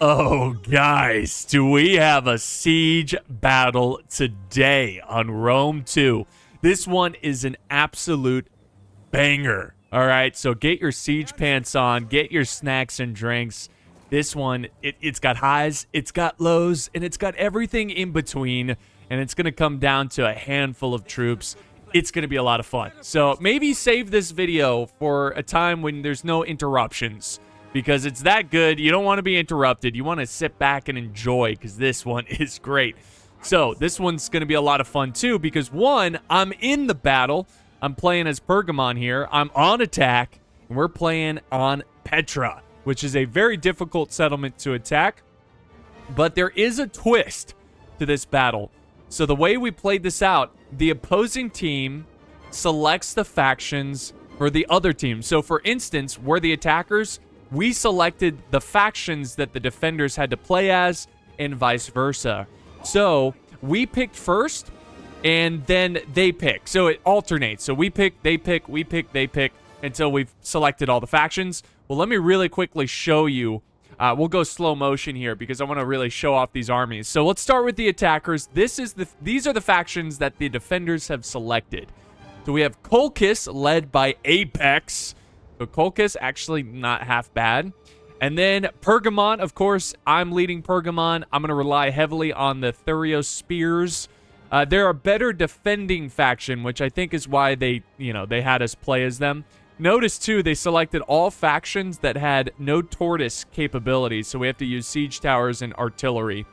Oh, guys, do we have a siege battle today on Rome 2? This one is an absolute banger. All right, so get your siege pants on, get your snacks and drinks. This one, it's got highs, it's got lows, and it's got everything in between, and it's going to come down to a handful of troops. It's going to be a lot of fun. So maybe save this video for a time when there's no interruptions, because it's that good. You don't want to be interrupted. You want to sit back and enjoy, because this one is great. So this one's going to be a lot of fun too, because one, I'm in the battle. I'm playing as Pergamon here. I'm on attack, and we're playing on Petra, which is a very difficult settlement to attack. But there is a twist to this battle. So the way we played this out, the opposing team selects the factions for the other team. So for instance, we're the attackers. We selected the factions that the defenders had to play as, and vice versa. So we picked first, and then they pick. So it alternates. So we pick, they pick, we pick, they pick, until we've selected all the factions. Well, let me really quickly show you. We'll go slow motion here because I want to really show off these armies. So let's start with the attackers. These are the factions that the defenders have selected. So we have Colchis, led by Apex. So Colchis, actually not half bad. And then Pergamon, of course, I'm leading Pergamon. I'm going to rely heavily on the Thurio Spears. They're a better defending faction, which I think is why they had us play as them. Notice, too, they selected all factions that had no tortoise capabilities, so we have to use siege towers and artillery.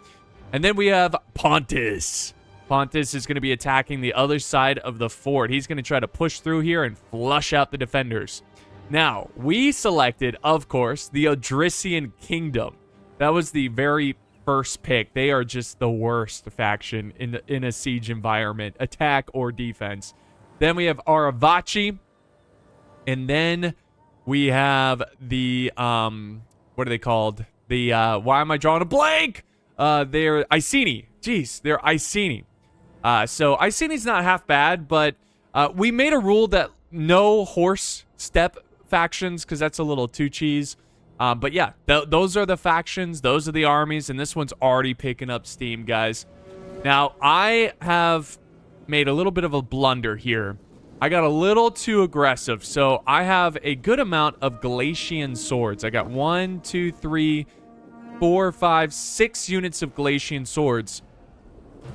And then we have Pontus. Pontus is going to be attacking the other side of the fort. He's going to try to push through here and flush out the defenders. Now, we selected, of course, the Odrysian Kingdom. That was the very first pick. They are just the worst faction in a siege environment, attack or defense. Then we have Aravachi. And then we have the, what are they called? The, why am I drawing a blank? They're Iceni. Jeez, they're Iceni. So Iceni's not half bad, but we made a rule that no horse step factions, because that's a little too cheese. But yeah, those are the factions. Those are the armies, and this one's already picking up steam, guys. Now, I have made a little bit of a blunder here. I got a little too aggressive, so I have a good amount of Galatian swords. I got 1, 2, 3, 4, 5, 6 units of Galatian swords.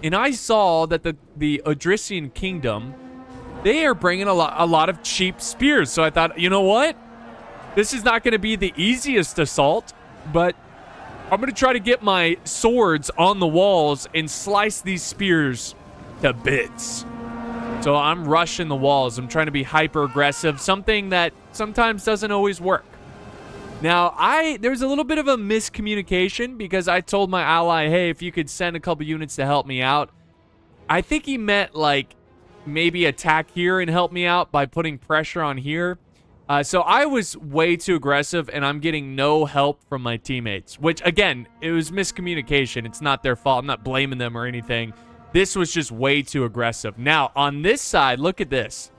And I saw that the Odrysian Kingdom, they are bringing a lot of cheap spears. So I thought, you know what? This is not going to be the easiest assault, but I'm going to try to get my swords on the walls and slice these spears to bits. So I'm rushing the walls. I'm trying to be hyper aggressive, something that sometimes doesn't always work. Now, there's a little bit of a miscommunication because I told my ally, hey, if you could send a couple units to help me out. I think he meant like maybe attack here and help me out by putting pressure on here. So I was way too aggressive, and I'm getting no help from my teammates, which, again, it was miscommunication. It's not their fault. I'm not blaming them or anything. This was just way too aggressive. Now, on this side, look at this.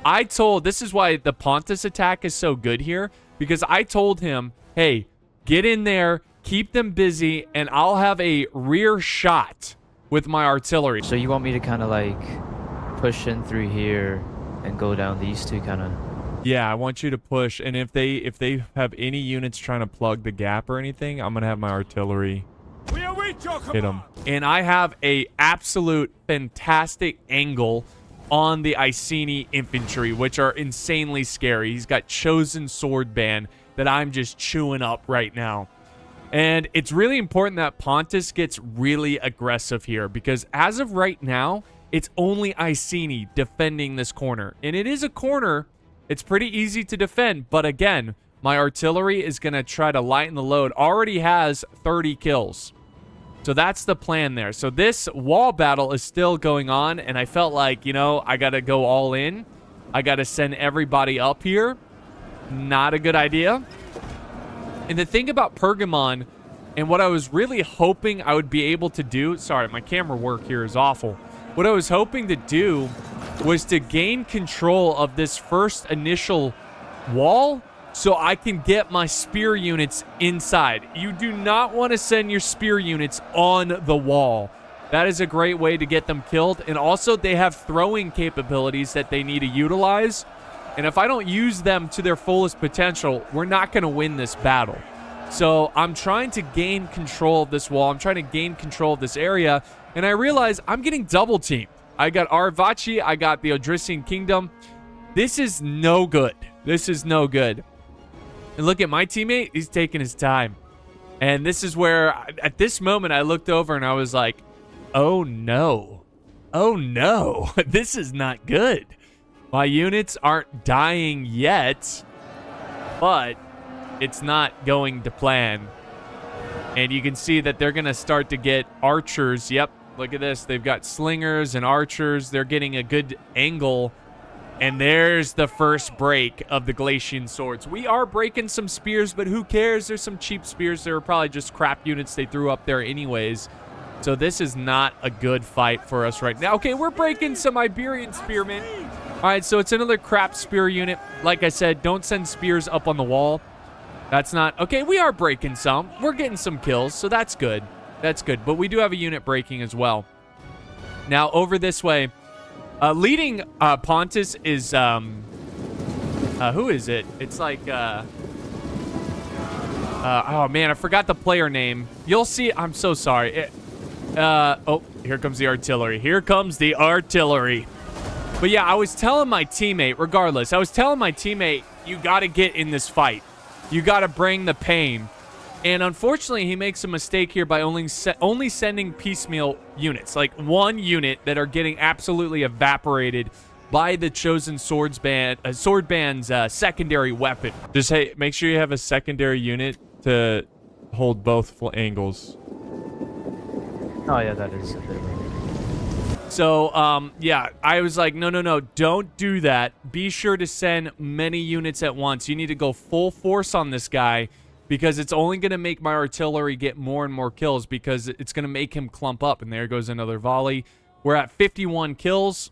This is why the Pontus attack is so good here, because I told him, hey, get in there, keep them busy, and I'll have a rear shot with my artillery. So you want me to kind of like push in through here and go down these two kind of... Yeah, I want you to push, and if they have any units trying to plug the gap or anything, I'm going to have my artillery hit them. And I have a absolute fantastic angle on the Iceni infantry, which are insanely scary. He's got Chosen Sword Band that I'm just chewing up right now. And it's really important that Pontus gets really aggressive here, because as of right now, it's only Iceni defending this corner. And it is a corner. It's pretty easy to defend, but again, my artillery is going to try to lighten the load. Already has 30 kills. So that's the plan there. So this wall battle is still going on, and I felt like, I got to go all in. I got to send everybody up here. Not a good idea. And the thing about Pergamon, and what I was really hoping I would be able to do... Sorry, my camera work here is awful. What I was hoping to do was to gain control of this first initial wall so I can get my spear units inside. You do not want to send your spear units on the wall. That is a great way to get them killed. And also, they have throwing capabilities that they need to utilize. And if I don't use them to their fullest potential, we're not going to win this battle. So I'm trying to gain control of this wall. I'm trying to gain control of this area. And I realize I'm getting double teamed. I got Aravachi. I got the Odrysian Kingdom. This is no good. This is no good. And look at my teammate. He's taking his time. And this is where, at this moment, I looked over and I was like, oh no. Oh no. This is not good. My units aren't dying yet, but it's not going to plan. And you can see that they're going to start to get archers. Yep, look at this. They've got slingers and archers. They're getting a good angle. And there's the first break of the Glacian swords. We are breaking some spears, but who cares? There's some cheap spears. They were probably just crap units they threw up there anyways. So this is not a good fight for us right now. Okay, we're breaking some Iberian spearmen. All right, so it's another crap spear unit. Like I said, don't send spears up on the wall. That's not... Okay, we are breaking some. We're getting some kills, so that's good. That's good. But we do have a unit breaking as well. Now, over this way, leading Pontus is... who is it? It's like... oh, man, I forgot the player name. You'll see... I'm so sorry. Oh, here comes the artillery. Here comes the artillery. But yeah, I was telling my teammate, regardless, I was telling my teammate, you got to get in this fight. You got to bring the pain. And unfortunately, he makes a mistake here by only sending piecemeal units. Like one unit that are getting absolutely evaporated by the chosen sword band's secondary weapon. Just, hey, make sure you have a secondary unit to hold both angles. Oh, yeah, that is a bit. So, yeah, I was like, no, don't do that. Be sure to send many units at once. You need to go full force on this guy because it's only going to make my artillery get more and more kills because it's going to make him clump up. And there goes another volley. We're at 51 kills.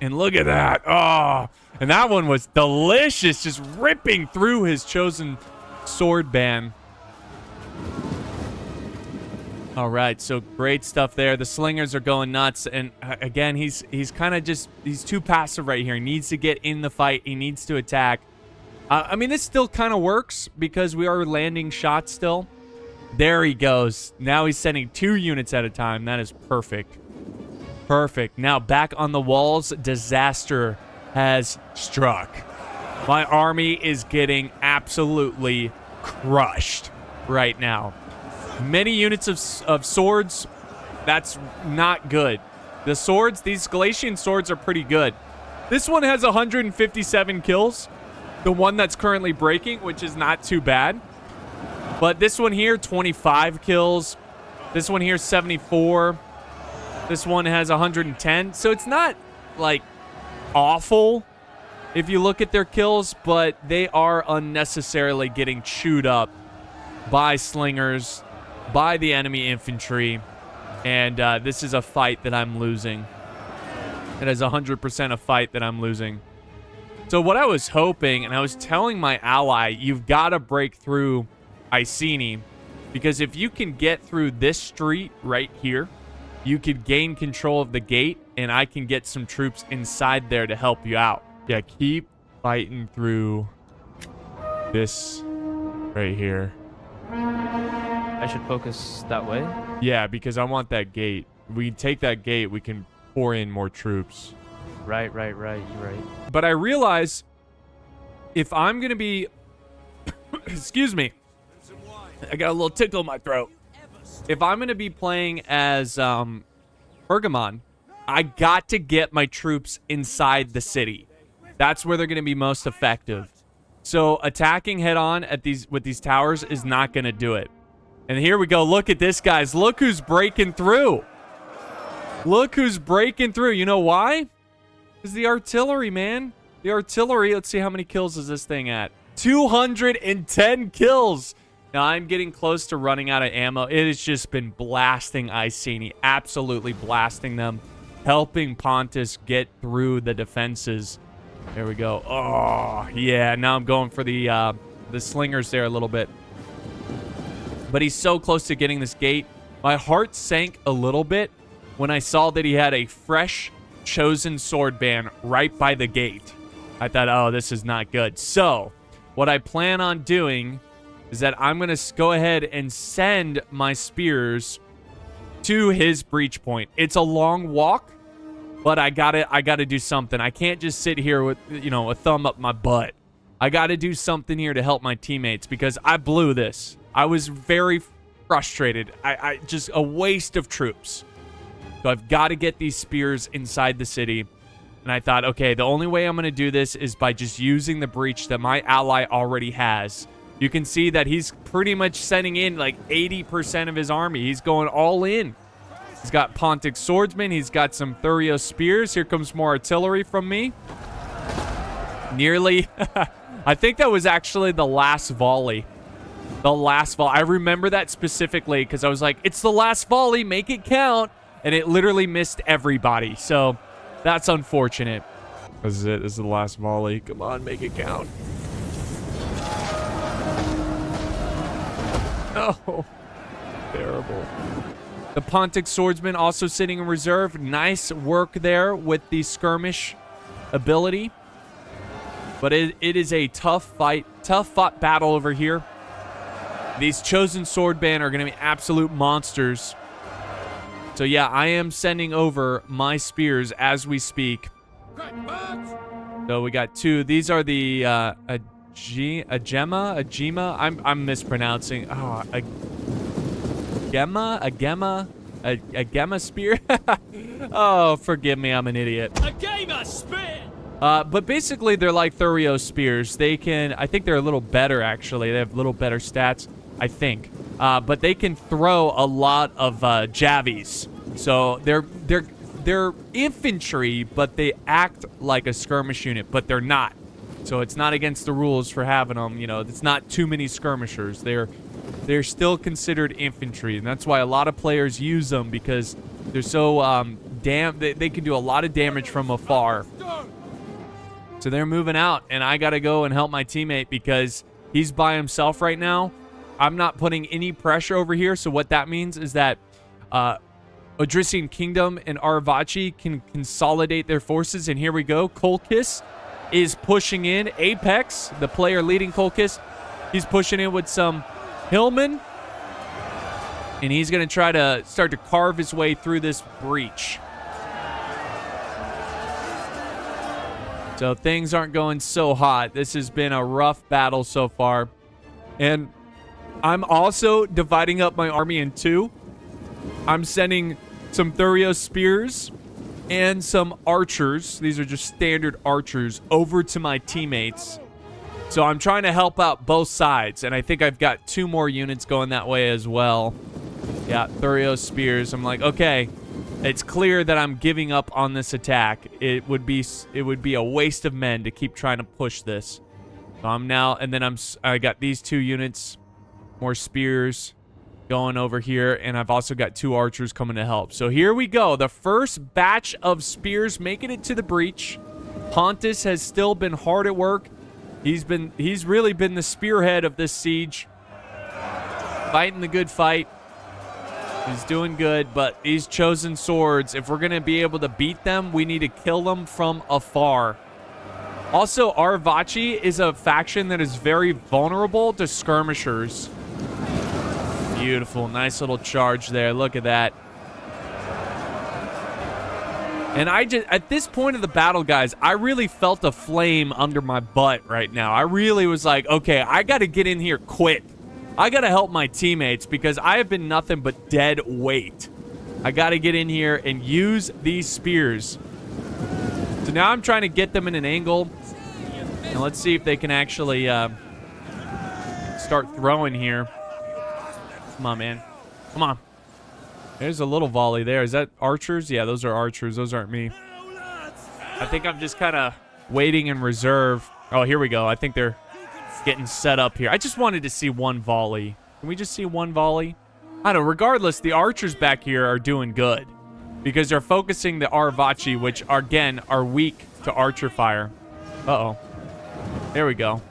And look at that. Oh, and that one was delicious, just ripping through his chosen sword band. All right, so great stuff there. The slingers are going nuts. And again, he's kind of just, he's too passive right here. He needs to get in the fight. He needs to attack. I mean, this still kind of works because we are landing shots still. There he goes. Now he's sending 2 units at a time. That is perfect. Perfect. Now back on the walls, disaster has struck. My army is getting absolutely crushed right now. Many units of swords, that's not good. The swords, these Glacian swords are pretty good. This one has 157 kills. The one that's currently breaking, which is not too bad. But this one here, 25 kills. This one here, 74. This one has 110. So it's not, like, awful if you look at their kills, but they are unnecessarily getting chewed up by slingers, by the enemy infantry, and this is a fight that I'm losing. It is 100% a fight that I'm losing. So what I was hoping, and I was telling my ally, you've got to break through Iceni, because if you can get through this street right here, you could gain control of the gate, and I can get some troops inside there to help you out. Yeah, keep fighting through this right here. I should focus that way? Yeah, because I want that gate. We take that gate, we can pour in more troops. Right. You're right. But I realize if I'm going to be... Excuse me. I got a little tickle in my throat. If I'm going to be playing as Pergamon, I got to get my troops inside the city. That's where they're going to be most effective. So attacking head-on at with these towers is not going to do it. And here we go. Look at this, guys. Look who's breaking through. Look who's breaking through. You know why? It's the artillery, man. The artillery. Let's see how many kills is this thing at. 210 kills. Now, I'm getting close to running out of ammo. It has just been blasting Iceni. Absolutely blasting them. Helping Pontus get through the defenses. There we go. Oh, yeah. Now I'm going for the slingers there a little bit. But he's so close to getting this gate. My heart sank a little bit when I saw that he had a fresh chosen sword band right by the gate. I thought, oh, this is not good. So what I plan on doing is that I'm going to go ahead and send my spears to his breach point. It's a long walk, but I gotta do something. I can't just sit here with, you know, a thumb up my butt. I gotta do something here to help my teammates because I blew this. I was very frustrated. I just a waste of troops. So I've got to get these spears inside the city. And I thought, okay, the only way I'm going to do this is by just using the breach that my ally already has. You can see that he's pretty much sending in like 80% of his army. He's going all in. He's got Pontic swordsmen. He's got some Thurio spears. Here comes more artillery from me. Nearly. I think that was actually the last volley. The last volley. I remember that specifically because I was like, it's the last volley. Make it count. And it literally missed everybody. So that's unfortunate. This is it. This is the last volley. Come on, make it count. Oh, terrible. The Pontic swordsman also sitting in reserve. Nice work there with the skirmish ability. But it is a tough fight. Tough fought battle over here. These chosen sword band are going to be absolute monsters. So yeah, I am sending over my spears as we speak. So we got two. These are the Agema. I'm mispronouncing. Oh, a Gemma spear. Oh, forgive me, I'm an idiot. A gamer spear. But basically they're like Thurio spears. They can, I think they're a little better actually. They have a little better stats, I think. But they can throw a lot of javies. So they're infantry, but they act like a skirmish unit, but they're not. So it's not against the rules for having them. You know, it's not too many skirmishers. They're still considered infantry, and that's why a lot of players use them because they're so they can do a lot of damage from afar. So they're moving out, and I gotta go and help my teammate because he's by himself right now. I'm not putting any pressure over here, so what that means is that Odrysian Kingdom and Aravachi can consolidate their forces, and here we go. Kolkis is pushing in. Apex, the player leading Kolkis, he's pushing in with some Hillmen, and he's going to try to start to carve his way through this breach. So things aren't going so hot. This has been a rough battle so far. And I'm also dividing up my army in two. I'm sending some Thurio spears and some archers. These are just standard archers over to my teammates. So I'm trying to help out both sides. And I think I've got 2 more units going that way as well. Yeah, Thurio spears. I'm like, okay, it's clear that I'm giving up on this attack. It would be a waste of men to keep trying to push this. So I'm now, and then I got these 2 units, more spears going over here, and I've also got 2 archers coming to help. So here we go. The first batch of spears making it to the breach. Pontus has still been hard at work. He's really been the spearhead of this siege. Fighting the good fight. He's doing good, but these chosen swords, if we're going to be able to beat them, we need to kill them from afar. Also, Aravachi is a faction that is very vulnerable to skirmishers. Beautiful. Nice little charge there. Look at that. And at this point of the battle, guys, I really felt a flame under my butt right now. I really was like, okay, I got to get in here quick. I got to help my teammates because I have been nothing but dead weight. I got to get in here and use these spears. So now I'm trying to get them in an angle. And let's see if they can actually start throwing here. Come on, man. Come on. There's a little volley there. Is that archers? Yeah, those are archers. Those aren't me. I think I'm just kind of waiting in reserve. Oh, here we go. I think they're getting set up here. I just wanted to see one volley. Can we just see one volley? I don't know. Regardless, the archers back here are doing good because they're focusing the Aravachi, which, again, are weak to archer fire. Uh-oh. There we go.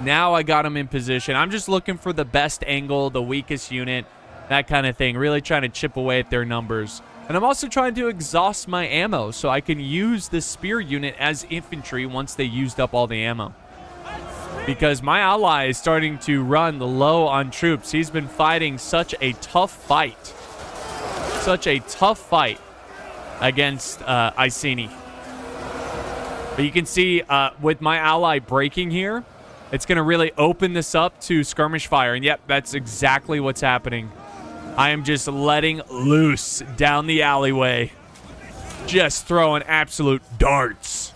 Now I got him in position. I'm just looking for the best angle, the weakest unit, that kind of thing. Really trying to chip away at their numbers. And I'm also trying to exhaust my ammo so I can use the spear unit as infantry once they used up all the ammo. Because my ally is starting to run low on troops. He's been fighting such a tough fight. Such a tough fight against Iceni. But you can see with my ally breaking here, it's going to really open this up to skirmish fire. And yep, that's exactly what's happening. I am just letting loose down the alleyway. Just throwing absolute darts.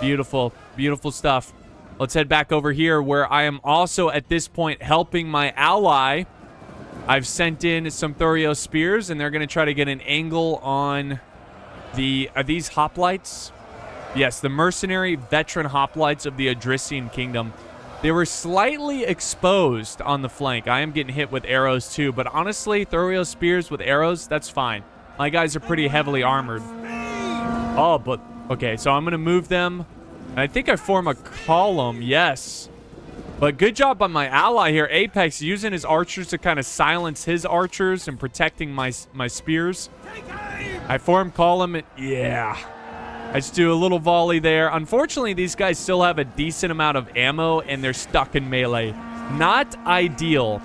Beautiful, beautiful stuff. Let's head back over here where I am also at this point helping my ally. I've sent in some Thurio spears and they're going to try to get an angle on the... Are these hoplites? Yes, the mercenary veteran hoplites of the Odrysian Kingdom. They were slightly exposed on the flank. I am getting hit with arrows too, but honestly, Thurio spears with arrows, that's fine. My guys are pretty heavily armored. Oh, but... Okay, so I'm going to move them. And I think I form a column, yes. But good job by my ally here, Apex, using his archers to kind of silence his archers and protecting my spears. I form column, and yeah. I just do a little volley there. Unfortunately, these guys still have a decent amount of ammo, and they're stuck in melee. Not ideal,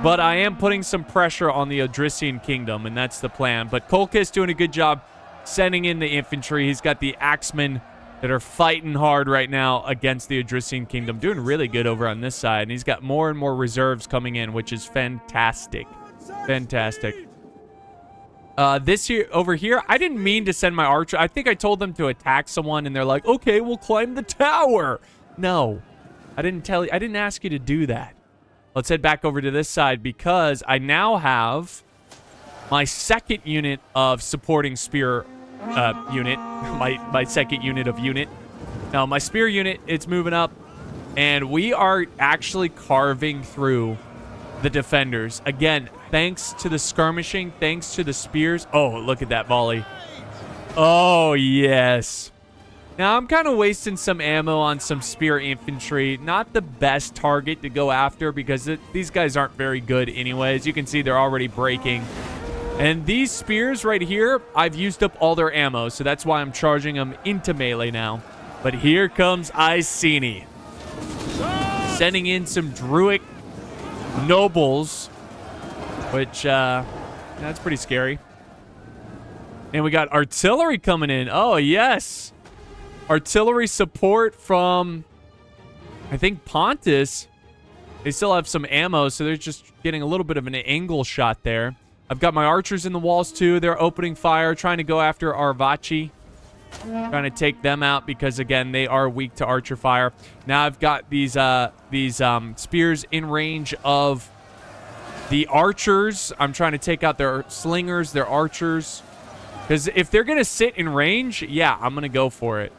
but I am putting some pressure on the Odrysian Kingdom, and that's the plan. But Kolkis doing a good job sending in the infantry. He's got the axemen that are fighting hard right now against the Odrysian Kingdom. Doing really good over on this side, and he's got more and more reserves coming in, which is fantastic. Fantastic. This here over here, I didn't mean to send my archer. I think I told them to attack someone and they're like, okay, we'll climb the tower. No, I didn't ask you to do that. Let's head back over to this side because I now have my second unit of supporting spear unit. My second unit of unit. Now my spear unit, it's moving up and we are actually carving through the defenders. Again, thanks to the skirmishing, thanks to the spears. Oh, look at that volley. Oh, yes. Now, I'm kind of wasting some ammo on some spear infantry. Not the best target to go after because these guys aren't very good anyway. As you can see, they're already breaking. And these spears right here, I've used up all their ammo, so that's why I'm charging them into melee now. But here comes Iceni. Sending in some Druid nobles, which that's pretty scary. And we got artillery coming in. Oh yes, artillery support from I think Pontus. They still have some ammo, so they're just getting a little bit of an angle shot there. I've got my archers in the walls too. They're opening fire, trying to go after Arvachi. Trying to take them out because, again, they are weak to archer fire. Now I've got these spears in range of the archers. I'm trying to take out their slingers, their archers. Because if they're going to sit in range, yeah, I'm going to go for it.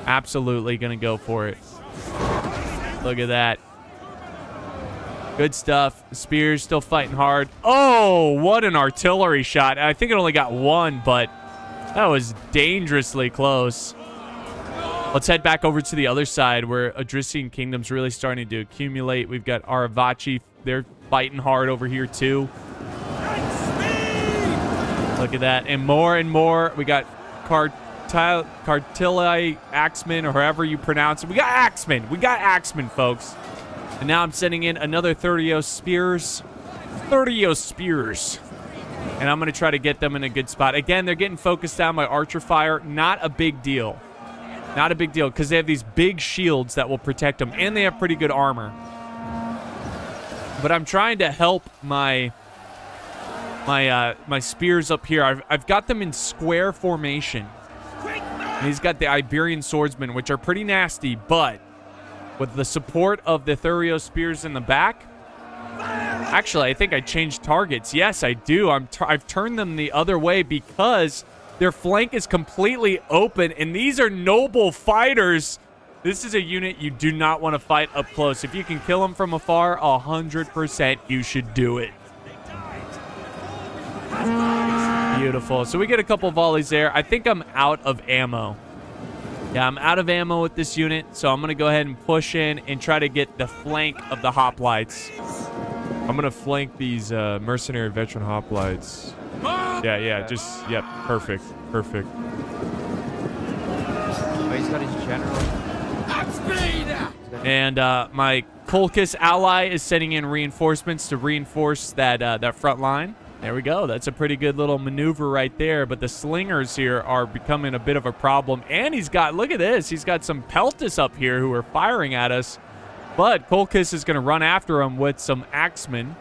Absolutely going to go for it. Look at that. Good stuff. Spears still fighting hard. Oh, what an artillery shot. I think it only got one, but that was dangerously close. Let's head back over to the other side where Odrysian Kingdom's really starting to accumulate. We've got Aravachi. They're fighting hard over here too. Look at that. And more. We got Cartilli, Axemen, or however you pronounce it. We got Axemen. We got Axemen, folks. And now I'm sending in another Thurio spears. Thurio spears. And I'm going to try to get them in a good spot. Again, they're getting focused down by archer fire. Not a big deal. Not a big deal because they have these big shields that will protect them. And they have pretty good armor. But I'm trying to help my spears up here. I've got them in square formation. And he's got the Iberian swordsmen, which are pretty nasty. But with the support of the Thurio spears in the back... Actually, I think I changed targets. Yes, I do. I've turned them the other way because their flank is completely open, and these are noble fighters. This is a unit you do not want to fight up close. If you can kill them from afar, 100% you should do it. Beautiful. So we get a couple volleys there. I think I'm out of ammo. Yeah, I'm out of ammo with this unit, so I'm going to go ahead and push in and try to get the flank of the hoplites. I'm gonna flank these mercenary veteran hoplites. Yeah, just, yep, perfect. Oh, he's got his general. And my Colchis ally is sending in reinforcements to reinforce that front line. There we go. That's a pretty good little maneuver right there. But the slingers here are becoming a bit of a problem. And he's got, look at this, he's got some Peltis up here who are firing at us. But Colchis is going to run after him with some axemen.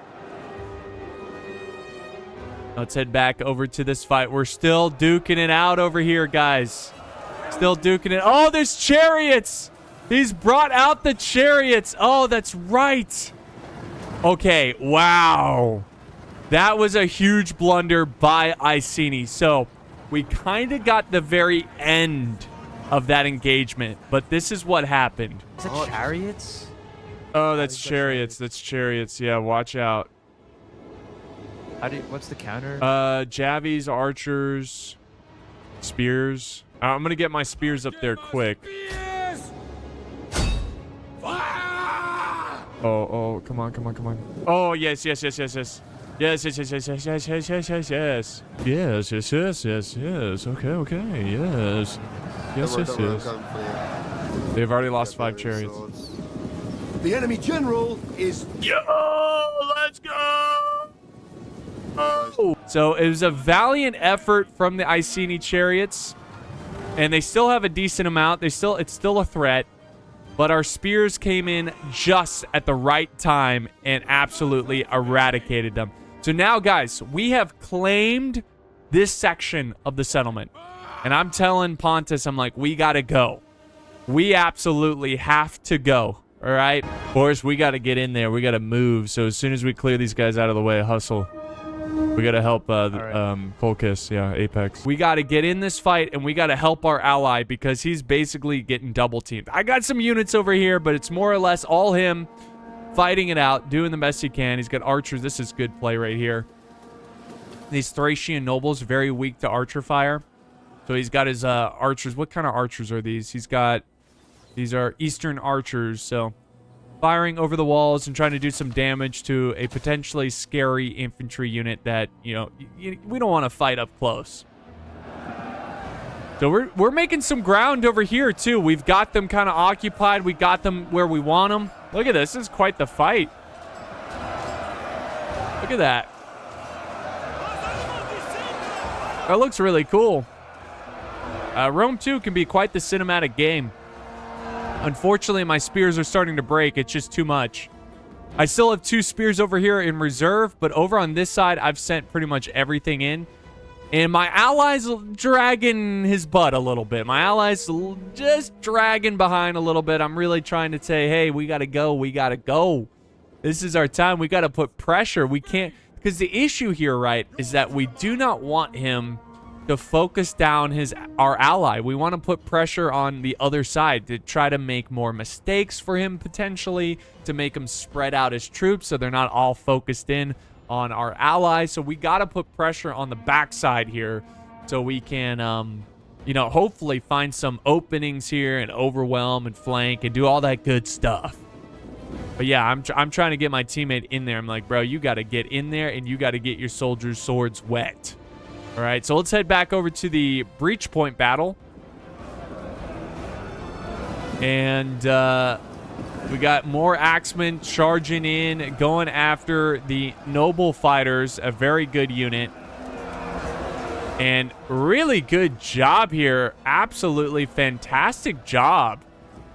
Let's head back over to this fight. We're still duking it out over here, guys. Still duking it. Oh, there's chariots. He's brought out the chariots. Oh, that's right. Okay, wow. That was a huge blunder by Iceni. So we kind of got the very end of that engagement. But this is what happened. Is it chariots? Oh, that's chariots. That's chariots. Yeah, watch out. What's the counter? Javies, archers, spears. I'm gonna get my spears up there quick. Oh, come on. Oh, yes. Yes. Okay, yes. They've already lost 5 chariots. The enemy general is... Let's go! So it was a valiant effort from the Iceni chariots, and they still have a decent amount. It's still a threat, but our spears came in just at the right time and absolutely eradicated them. So now, guys, we have claimed this section of the settlement, and I'm telling Pontus, I'm like, we gotta go. We absolutely have to go. All right, Boris, we got to get in there. We got to move. So as soon as we clear these guys out of the way, hustle. We got to help Colchis, yeah, Apex. We got to get in this fight, and we got to help our ally because he's basically getting double teamed. I got some units over here, but it's more or less all him fighting it out, doing the best he can. He's got archers. This is good play right here. These Thracian nobles, very weak to archer fire. So he's got his archers. What kind of archers are these? These are Eastern archers, so firing over the walls and trying to do some damage to a potentially scary infantry unit that, you know, we don't want to fight up close. So we're making some ground over here, too. We've got them kind of occupied. We got them where we want them. Look at this. This is quite the fight. Look at that. That looks really cool. Rome 2 can be quite the cinematic game. Unfortunately, my spears are starting to break. It's just too much. I still have 2 spears over here in reserve, but over on this side, I've sent pretty much everything in. And my ally's dragging his butt a little bit. My ally's just dragging behind a little bit. I'm really trying to say, hey, we got to go. We got to go. This is our time. We got to put pressure. We can't... Because the issue here, right, is that we do not want him to focus down our ally. We want to put pressure on the other side to try to make more mistakes for him potentially, to make him spread out his troops so they're not all focused in on our ally. So we got to put pressure on the backside here so we can, you know, hopefully find some openings here and overwhelm and flank and do all that good stuff. But yeah, I'm trying to get my teammate in there. I'm like, bro, you got to get in there and you got to get your soldiers' swords wet. All right, so let's head back over to the breach point battle. And we got more axemen charging in, going after the noble fighters, a very good unit. And really good job here. Absolutely fantastic job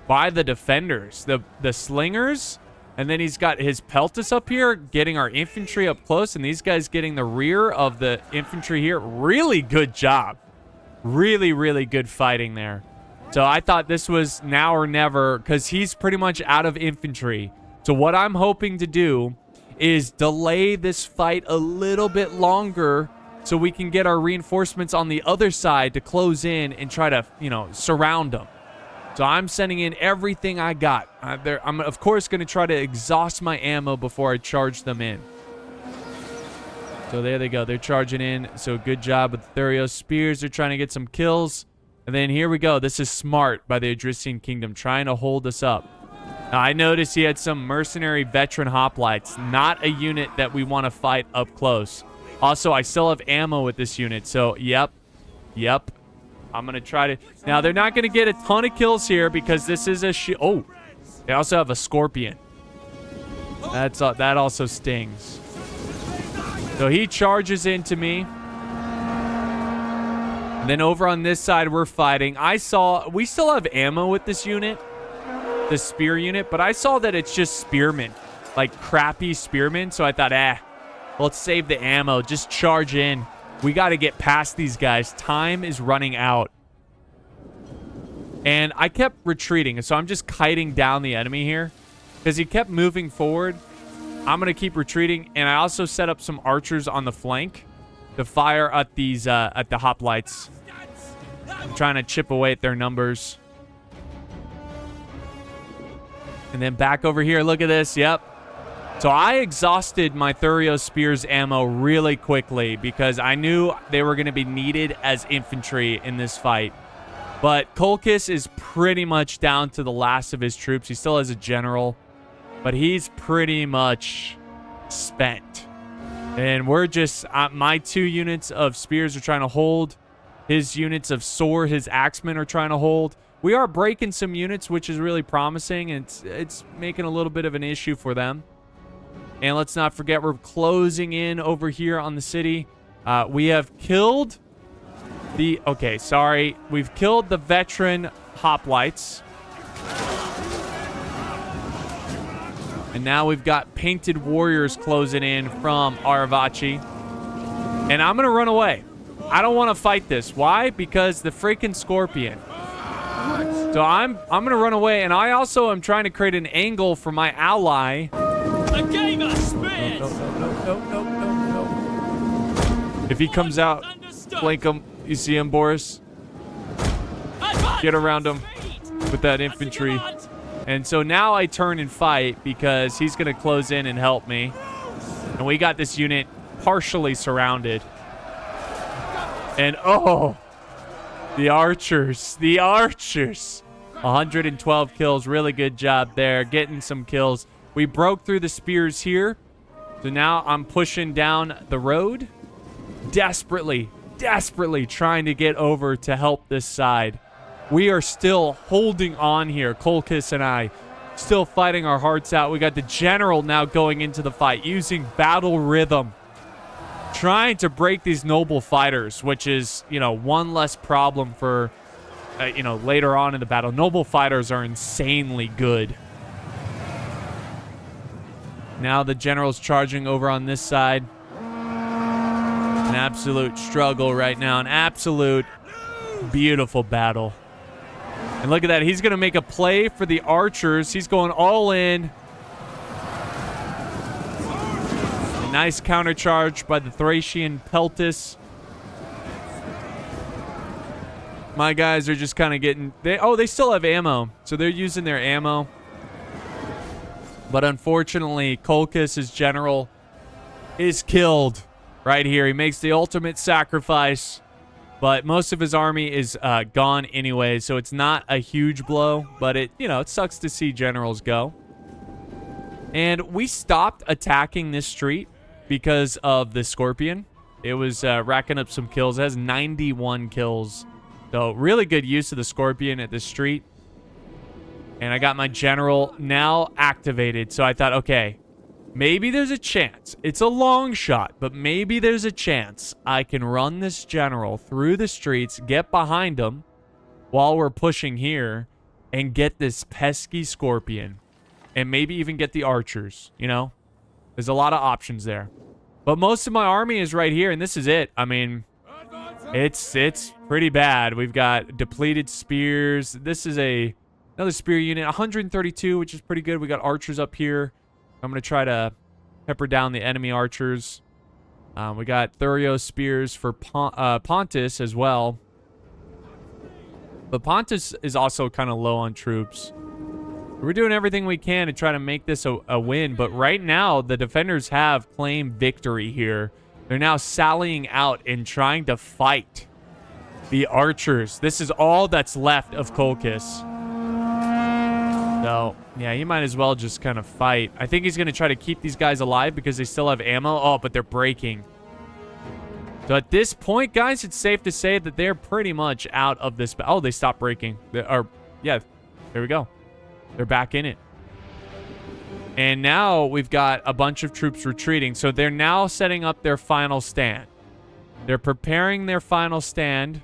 by the defenders. The slingers. And then he's got his Peltis up here, getting our infantry up close, and these guys getting the rear of the infantry here. Really good job. Really, really good fighting there. So I thought this was now or never, because he's pretty much out of infantry. So what I'm hoping to do is delay this fight a little bit longer so we can get our reinforcements on the other side to close in and try to, you know, surround them. So I'm sending in everything I got. I'm, of course, going to try to exhaust my ammo before I charge them in. So there they go. They're charging in. So good job with the Thurios spears. They're trying to get some kills. And then here we go. This is smart by the Adrician Kingdom, trying to hold us up. Now, I noticed he had some mercenary veteran hoplites, not a unit that we want to fight up close. Also, I still have ammo with this unit. So, yep. I'm going to try to... Now, they're not going to get a ton of kills here because this is a... Oh, they also have a Scorpion. That also stings. So he charges into me. And then over on this side, we're fighting. We still have ammo with this unit, the spear unit, but I saw that it's just spearmen, like crappy spearmen. So I thought, let's save the ammo. Just charge in. We got to get past these guys. Time is running out. And I kept retreating. So I'm just kiting down the enemy here because he kept moving forward. I'm going to keep retreating. And I also set up some archers on the flank to fire at these, at the hoplites. I'm trying to chip away at their numbers. And then back over here. Look at this. Yep. So I exhausted my Thurios spears ammo really quickly because I knew they were going to be needed as infantry in this fight. But Colchis is pretty much down to the last of his troops. He still has a general, but he's pretty much spent. And we're just... my 2 units of spears are trying to hold. His units of sword, his axemen are trying to hold. We are breaking some units, which is really promising. And it's making a little bit of an issue for them. And let's not forget, we're closing in over here on the city. We have killed the... Okay, sorry. We've killed the veteran hoplites. And now we've got painted warriors closing in from Aravachi. And I'm going to run away. I don't want to fight this. Why? Because the freaking Scorpion. So I'm going to run away. And I also am trying to create an angle for my ally. No. If he comes out, flank him. You see him, Boris? Get around him with that infantry. And so now I turn and fight because he's going to close in and help me. And we got this unit partially surrounded. And oh, the archers. 112 kills. Really good job there. Getting some kills. We broke through the spears here. So now I'm pushing down the road. Desperately trying to get over to help this side. We are still holding on here. Colchis and I still fighting our hearts out. We got the general now going into the fight using battle rhythm. Trying to break these noble fighters, which is, one less problem for, later on in the battle. Noble fighters are insanely good. Now the general's charging over on this side. An absolute struggle right now. An absolute beautiful battle. And look at that. He's going to make a play for the archers. He's going all in. A nice countercharge by the Thracian Peltis. My guys are just kind of getting... They still have ammo. So they're using their ammo. But unfortunately, Colchis' general is killed right here. He makes the ultimate sacrifice. But most of his army is gone anyway, so it's not a huge blow. But it sucks to see generals go. And we stopped attacking this street because of the Scorpion. It was racking up some kills. It has 91 kills. So really good use of the Scorpion at this street. And I got my general now activated. So I thought, okay, maybe there's a chance. It's a long shot, but maybe there's a chance I can run this general through the streets, get behind him while we're pushing here, and get this pesky Scorpion. And maybe even get the archers, There's a lot of options there. But most of my army is right here, and this is it. I mean, it's pretty bad. We've got depleted spears. This is another spear unit, 132, which is pretty good. We got archers up here. I'm going to try to pepper down the enemy archers. We got Thurios spears for Pontus as well. But Pontus is also kind of low on troops. We're doing everything we can to try to make this a win. But right now, the defenders have claimed victory here. They're now sallying out and trying to fight the archers. This is all that's left of Colchis. So, yeah, he might as well just kind of fight. I think he's going to try to keep these guys alive because they still have ammo. Oh, but they're breaking. So at this point, guys, it's safe to say that they're pretty much out of this. Oh, they stopped breaking. Yeah, there we go. They're back in it. And now we've got a bunch of troops retreating. So they're now setting up their final stand. They're preparing their final stand.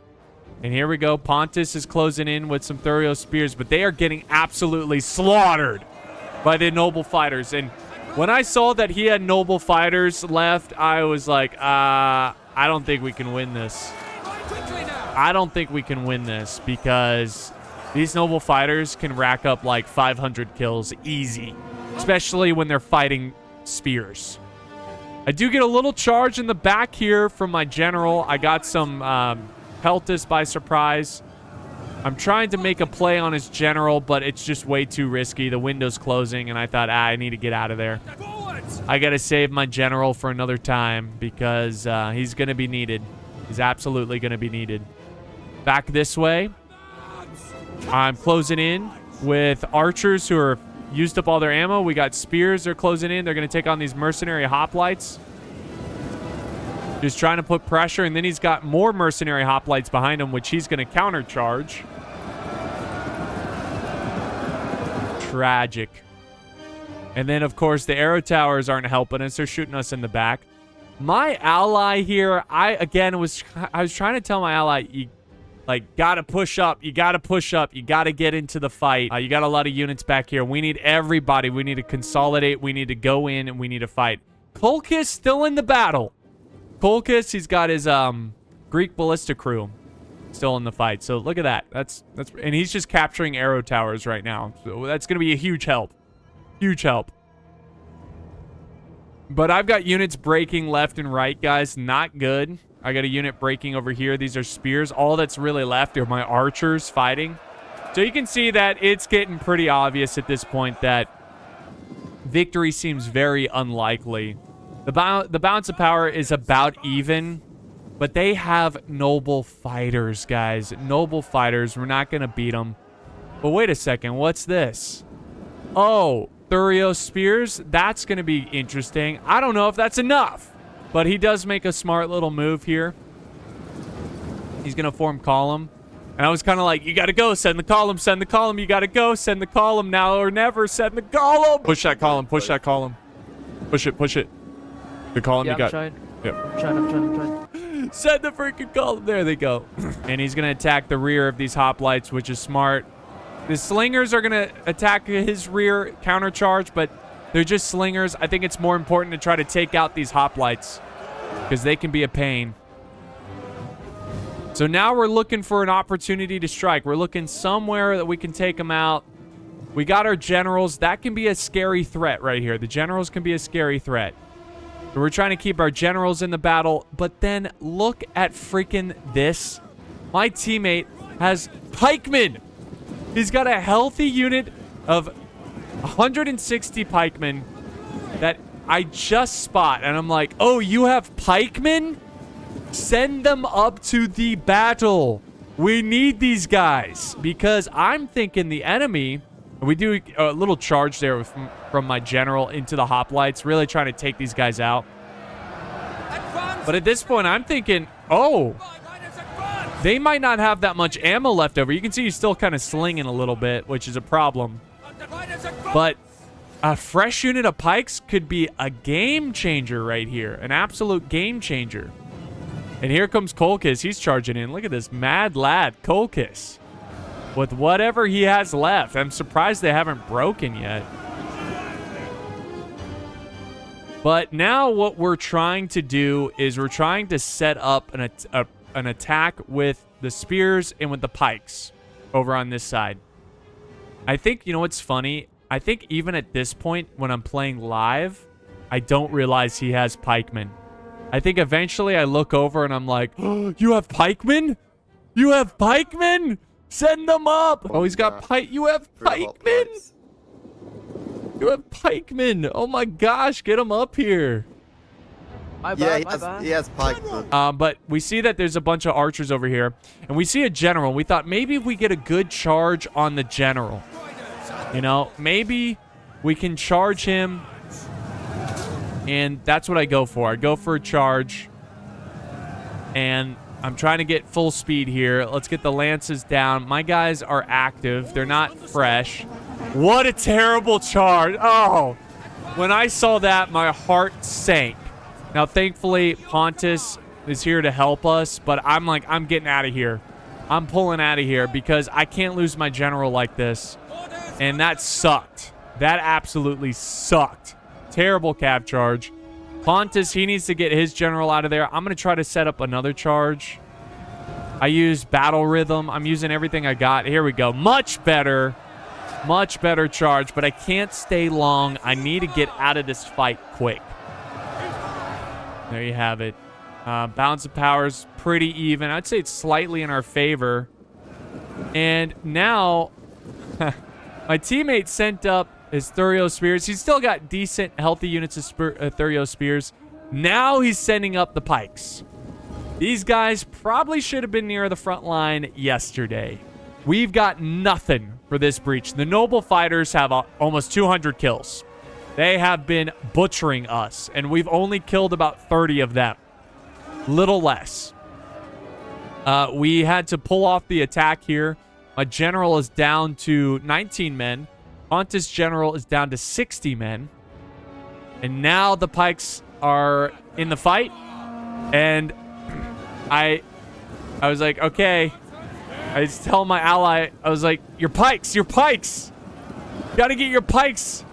And here we go. Pontus is closing in with some Thurio spears, but they are getting absolutely slaughtered by the noble fighters. And when I saw that he had noble fighters left, I was like, I don't think we can win this. I don't think we can win this because these noble fighters can rack up like 500 kills easy, especially when they're fighting spears. I do get a little charge in the back here from my general. I got some Peltus by surprise. I'm trying to make a play on his general, but it's just way too risky. The window's closing, and I thought, I need to get out of there. I got to save my general for another time because he's going to be needed. He's absolutely going to be needed. Back this way. I'm closing in with archers who are used up all their ammo. We got spears. They're closing in. They're going to take on these mercenary hoplites. Just trying to put pressure, and then he's got more mercenary hoplites behind him, which he's going to countercharge. Tragic. And then, of course, the arrow towers aren't helping us. They're shooting us in the back. My ally here, I was trying to tell my ally, you gotta push up. You gotta push up. You gotta get into the fight. You got a lot of units back here. We need everybody. We need to consolidate. We need to go in, and we need to fight. Colchis still in the battle. Colchis, he's got his Greek ballista crew still in the fight. So look at that. That's and he's just capturing arrow towers right now. So that's going to be a huge help. Huge help. But I've got units breaking left and right, guys. Not good. I got a unit breaking over here. These are spears. All that's really left are my archers fighting. So you can see that it's getting pretty obvious at this point that victory seems very unlikely. The balance of power is about even, but they have noble fighters, guys. Noble fighters. We're not going to beat them. But wait a second. What's this? Oh, Thurio spears. That's going to be interesting. I don't know if that's enough, but he does make a smart little move here. He's going to form column. And I was kind of like, you got to go. Send the column. Send the column. You got to go. Send the column now or never. Send the column. Push that column. Push that column. Push it. Push it. The column you got. I'm Yep. I'm trying. Send the freaking column. There they go. And he's going to attack the rear of these hoplites, which is smart. The slingers are going to attack his rear countercharge, but they're just slingers. I think it's more important to try to take out these hoplites because they can be a pain. So now we're looking for an opportunity to strike. We're looking somewhere that we can take them out. We got our generals. That can be a scary threat right here. The generals can be a scary threat. So we're trying to keep our generals in the battle, but then look at freaking this. My teammate has pikemen. He's got a healthy unit of 160 pikemen that I just spot, and I'm like, oh, you have pikemen? Send them up to the battle. We need these guys because I'm thinking the enemy. We do a little charge there from my general into the hoplites, really trying to take these guys out. But at this point, I'm thinking, oh, they might not have that much ammo left over. You can see he's still kind of slinging a little bit, which is a problem. But a fresh unit of pikes could be a game changer right here, an absolute game changer. And here comes Colchis. He's charging in. Look at this mad lad, Colchis. With whatever he has left. I'm surprised they haven't broken yet. But now what we're trying to do is we're trying to set up an attack with the spears and with the pikes over on this side. I think, you know what's funny? I think even at this point when I'm playing live, I don't realize he has pikemen. I think eventually I look over and I'm like, oh, you have pikemen? You have pikemen? Send them up. Oh, he's got pike. You have pikemen. You have pikemen. Oh my gosh, get them up here. My Yeah, bad, he has pike. But But we see that there's a bunch of archers over here, and we see a general. We thought maybe if we get a good charge on the general, you know, maybe we can charge him, and that's what I go for. I go for a charge, and I'm trying to get full speed here. Let's get the lances down. My guys are active. They're not fresh. What a terrible charge. Oh, when I saw that, my heart sank. Now, thankfully, Pontus is here to help us, but I'm like, I'm getting out of here. I'm pulling out of here because I can't lose my general like this. And that sucked. That absolutely sucked. Terrible cav charge. Pontus, he needs to get his general out of there. I'm going to try to set up another charge. I use battle rhythm. I'm using everything I got. Here we go. Much better. Much better charge, but I can't stay long. I need to get out of this fight quick. There you have it. Balance of powers pretty even. I'd say it's slightly in our favor. And now my teammate sent up his Thurio Spears. He's still got decent, healthy units of Thurio Spears. Now he's sending up the pikes. These guys probably should have been near the front line yesterday. We've got nothing for this breach. The Noble Fighters have almost 200 kills. They have been butchering us, and we've only killed about 30 of them. Little less. We had to pull off the attack here. My general is down to 19 men. Pontus' general is down to 60 men. And now the pikes are in the fight. And I was like, okay. I just tell my ally, I was like, your pikes, your pikes. Gotta get your pikes.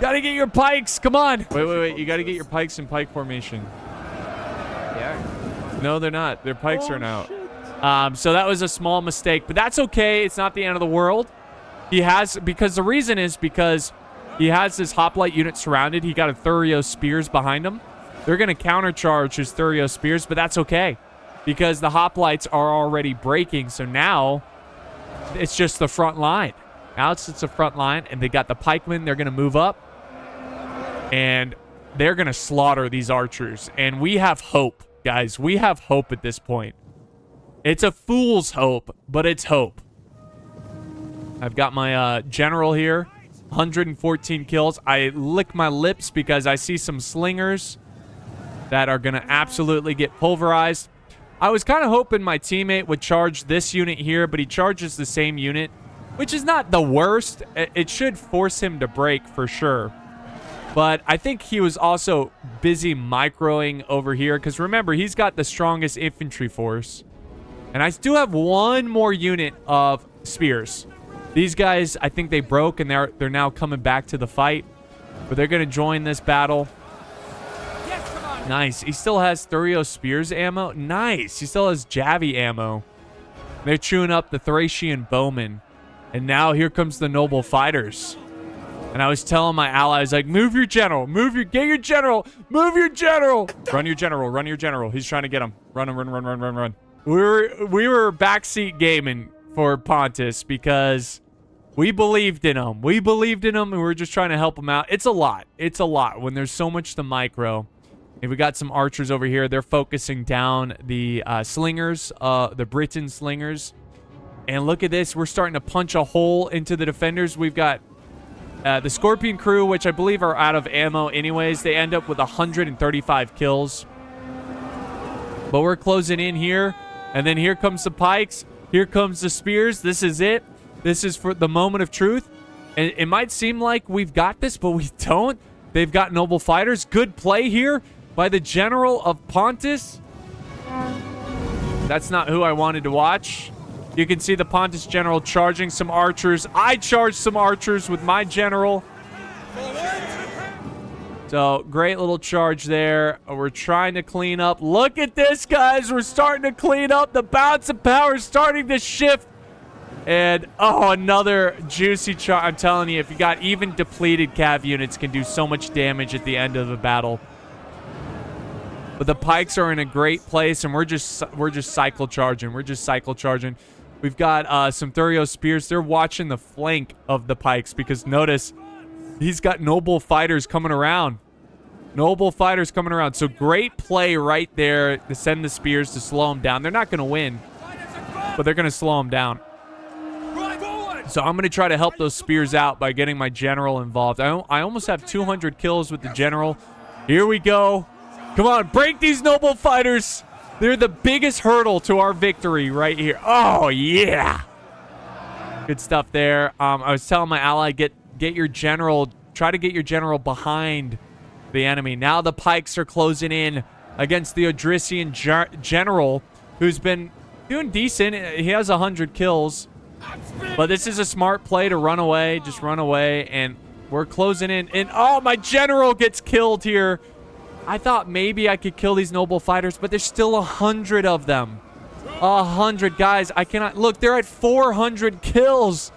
Gotta get your pikes. Come on. Wait. You gotta get your pikes in pike formation. They are. No, they're not. Their pikes are now. So that was a small mistake, but that's okay. It's not the end of the world. Because the reason is because he has his hoplite unit surrounded. He got a Thurio Spears behind him. They're going to countercharge his Thurio Spears, but that's okay because the hoplites are already breaking. So now it's just the front line. Now it's the front line, and they got the pikemen. They're going to move up, and they're going to slaughter these archers. And we have hope, guys. We have hope at this point. It's a fool's hope, but it's hope. I've got my general here. 114 kills. I lick my lips because I see some slingers that are going to absolutely get pulverized. I was kind of hoping my teammate would charge this unit here, but he charges the same unit, which is not the worst. It should force him to break for sure. But I think he was also busy microing over here because remember, he's got the strongest infantry force. And I still have one more unit of spears. These guys, I think they broke, and they're now coming back to the fight. But they're going to join this battle. Nice. He still has Thurio Spears ammo. Nice. He still has Javi ammo. They're chewing up the Thracian bowmen. And now here comes the Noble Fighters. And I was telling my allies, like, move your general. Get your general. Move your general. Run your general. Run your general. He's trying to get him. Run. We were backseat gaming for Pontus because we believed in him. We believed in him, and we were just trying to help him out. It's a lot. It's a lot when there's so much to micro. And we got some archers over here. They're focusing down the slingers, the Britain slingers. And look at this. We're starting to punch a hole into the defenders. We've got the Scorpion crew, which I believe are out of ammo anyways. They end up with 135 kills. But we're closing in here. And then here comes the pikes. Here comes the spears. This is it. This is for the moment of truth. And it might seem like we've got this, but we don't. They've got Noble Fighters. Good play here by the General of Pontus. That's not who I wanted to watch. You can see the Pontus General charging some archers. I charged some archers with my General. So, great little charge there. We're trying to clean up. Look at this, guys. We're starting to clean up. The balance of power is starting to shift. And, oh, another juicy charge. I'm telling you, if you got even depleted cav units, can do so much damage at the end of the battle. But the pikes are in a great place, and we're just cycle charging. We've got some Thurio Spears. They're watching the flank of the pikes because notice he's got Noble Fighters coming around. Noble fighters coming around. So great play right there to send the spears to slow them down. They're not going to win, but they're going to slow them down. So I'm going to try to help those spears out by getting my general involved. I almost have 200 kills with the general. Here we go. Come on, break these noble fighters. They're the biggest hurdle to our victory right here. Oh, yeah. Good stuff there. I was telling my ally, get your general, try to get your general behind the enemy. Now the pikes are closing in against the Odrysian general, who's been doing decent. He has 100 kills. But this is a smart play to run away. Just run away, and we're closing in. And, oh, my general gets killed here. I thought maybe I could kill these noble fighters, but there's still 100 of them. 100, guys. I cannot. Look, they're at 400 kills,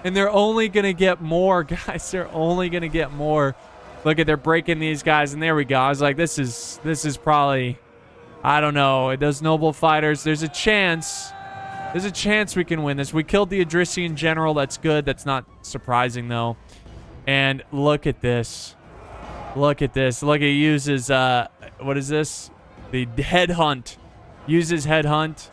and they're only going to get more, guys. They're only going to get more. Look at, they're breaking these guys, and there we go. I was like, this is probably, I don't know. Those noble fighters, there's a chance. There's a chance we can win this. We killed the Odrysian general. That's good. That's not surprising, though. And look at this. Look at this. Look, he uses, what is this? The headhunt. Uses headhunt,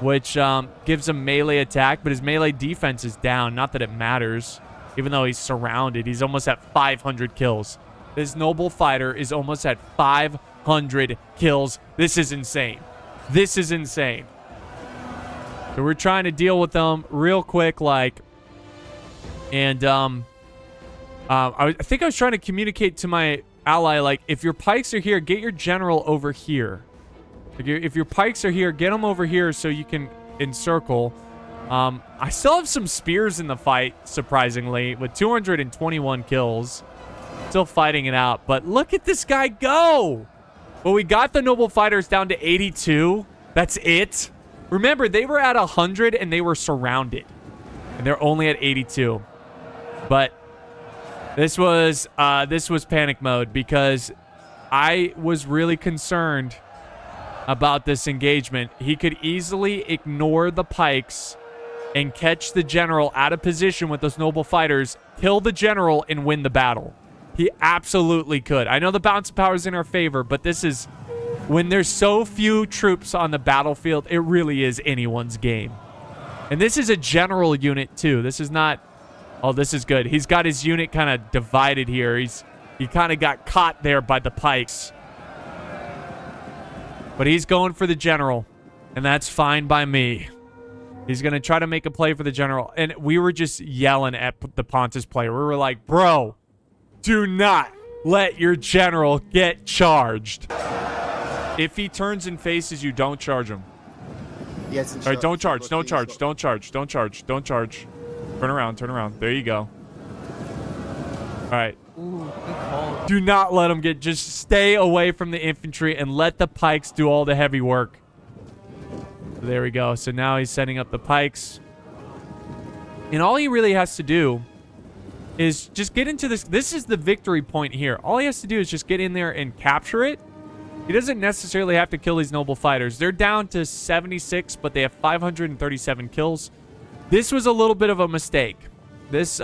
which gives him melee attack, but his melee defense is down. Not that it matters. Even though he's surrounded, he's almost at 500 kills. This noble fighter is almost at 500 kills. This is insane. This is insane. So we're trying to deal with them real quick, like, and I think I was trying to communicate to my ally, like, if your pikes are here, get your general over here. If your pikes are here, get them over here so you can encircle. I still have some spears in the fight, surprisingly, with 221 kills. Still fighting it out, but look at this guy go. Well, we got the noble fighters down to 82. That's it. Remember, they were at 100 and they were surrounded. And they're only at 82. But this was panic mode because I was really concerned about this engagement. He could easily ignore the pikes and catch the general out of position with those noble fighters, kill the general, and win the battle. He absolutely could. I know the bounce power is in our favor, but this is... when there's so few troops on the battlefield, it really is anyone's game. And this is a general unit, too. This is not... oh, this is good. He's got his unit kind of divided here. He kind of got caught there by the pikes. But he's going for the general, and that's fine by me. He's going to try to make a play for the general. And we were just yelling at the Pontus player. We were like, bro, do not let your general get charged. If he turns and faces you, don't charge him. Yes. All right, don't charge. Don't charge. Don't charge. Don't charge. Don't charge. Turn around. Turn around. There you go. All right. Ooh, good call. Do not let him get... just stay away from the infantry and let the pikes do all the heavy work. There we go. So now he's setting up the pikes. And all he really has to do is just get into this. This is the victory point here. All he has to do is just get in there and capture it. He doesn't necessarily have to kill these noble fighters. They're down to 76, but they have 537 kills. This was a little bit of a mistake. This,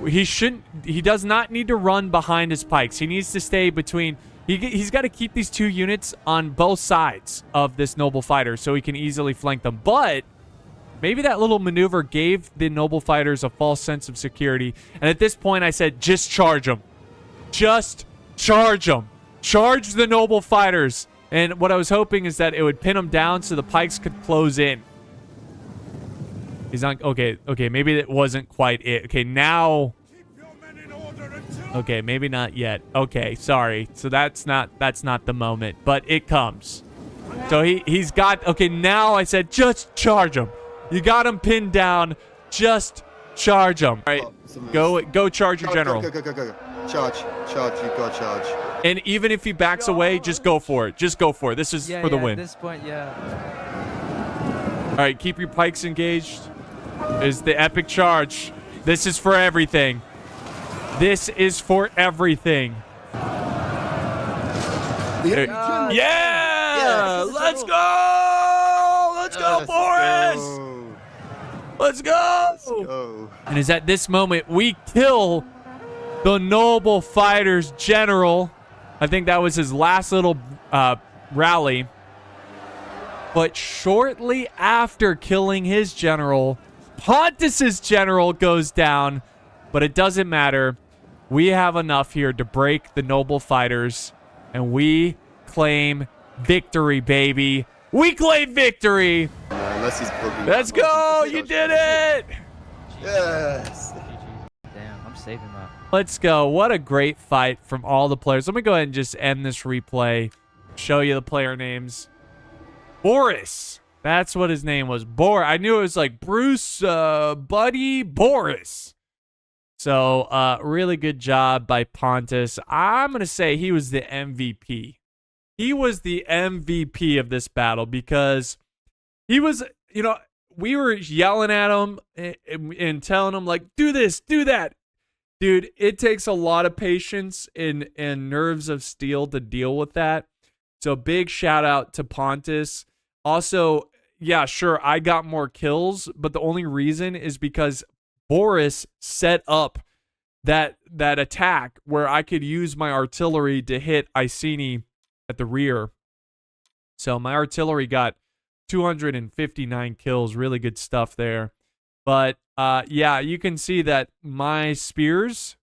he does not need to run behind his pikes. He needs to stay between... He's got to keep these two units on both sides of this noble fighter so he can easily flank them. But maybe that little maneuver gave the noble fighters a false sense of security. And at this point, I said, just charge them. Just charge them. Charge the noble fighters. And what I was hoping is that it would pin them down so the pikes could close in. He's not... okay, maybe it wasn't quite it. Okay, now... okay, maybe not yet. Okay, sorry. So that's not the moment, but it comes. So he's got... okay, now I said just charge him. You got him pinned down. Just charge him. All right, go charge your general. Go. Charge. You got charge. And even if he backs away, just go for it. Just go for it. This is for the win. At this point, yeah. All right, keep your pikes engaged. Is the epic charge. This is for everything. This is for everything. Yeah! Yeah! Let's go! Let's go, Boris! Let's go! And it's at this moment we kill the noble fighter's general. I think that was his last little rally. But shortly after killing his general, Pontus's general goes down. But it doesn't matter. We have enough here to break the noble fighters. And we claim victory, baby. We claim victory. Unless he's broken. Let's go. You did it. Yes. Damn, I'm saving that. Let's go. What a great fight from all the players. Let me go ahead and just end this replay. Show you the player names. Boris. That's what his name was. I knew it was like Bruce, Buddy, Boris. So, really good job by Pontus. I'm going to say he was the MVP. He was the MVP of this battle because he was, you know, we were yelling at him and telling him, like, do this, do that. Dude, it takes a lot of patience and nerves of steel to deal with that. So big shout out to Pontus. Also, yeah, sure, I got more kills, but the only reason is because Boris set up that attack where I could use my artillery to hit Iceni at the rear. So my artillery got 259 kills. Really good stuff there. But yeah, you can see that my spears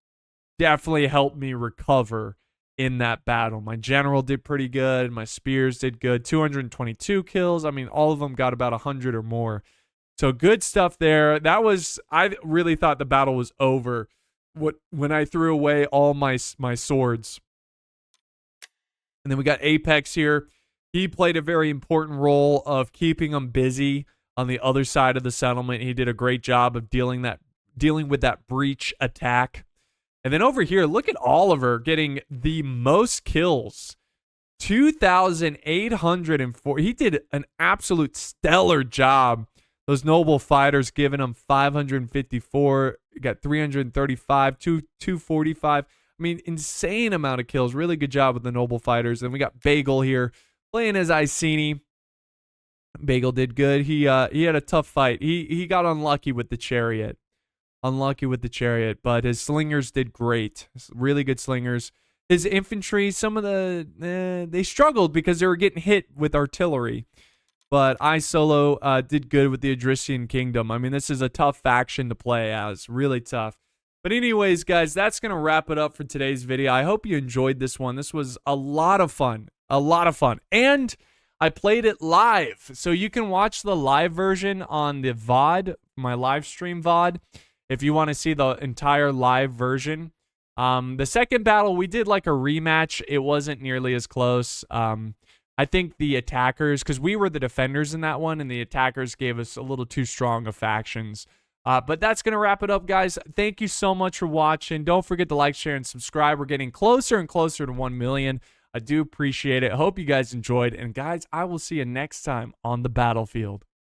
definitely helped me recover in that battle. My general did pretty good. My spears did good. 222 kills. I mean, all of them got about 100 or more. So good stuff there. I really thought the battle was over when I threw away all my swords. And then we got Apex here. He played a very important role of keeping them busy on the other side of the settlement. He did a great job of dealing with that breach attack. And then over here, look at Oliver getting the most kills. 2,804. He did an absolute stellar job. Those noble fighters giving him 554. Got 335, 245. I mean, insane amount of kills. Really good job with the noble fighters. And we got Bagel here playing as Iceni. Bagel did good. He had a tough fight. He got unlucky with the chariot. But his slingers did great. Really good slingers. His infantry, some of they struggled because they were getting hit with artillery. But iSolo did good with the Adrician Kingdom. I mean, this is a tough faction to play as. Really tough. But anyways, guys, that's going to wrap it up for today's video. I hope you enjoyed this one. This was a lot of fun. And I played it live. So you can watch the live version on the VOD, my live stream VOD, if you want to see the entire live version. The second battle, we did like a rematch. It wasn't nearly as close. I think the attackers, because we were the defenders in that one, and the attackers gave us a little too strong of factions. But that's going to wrap it up, guys. Thank you so much for watching. Don't forget to like, share, and subscribe. We're getting closer and closer to 1 million. I do appreciate it. I hope you guys enjoyed. And guys, I will see you next time on the battlefield.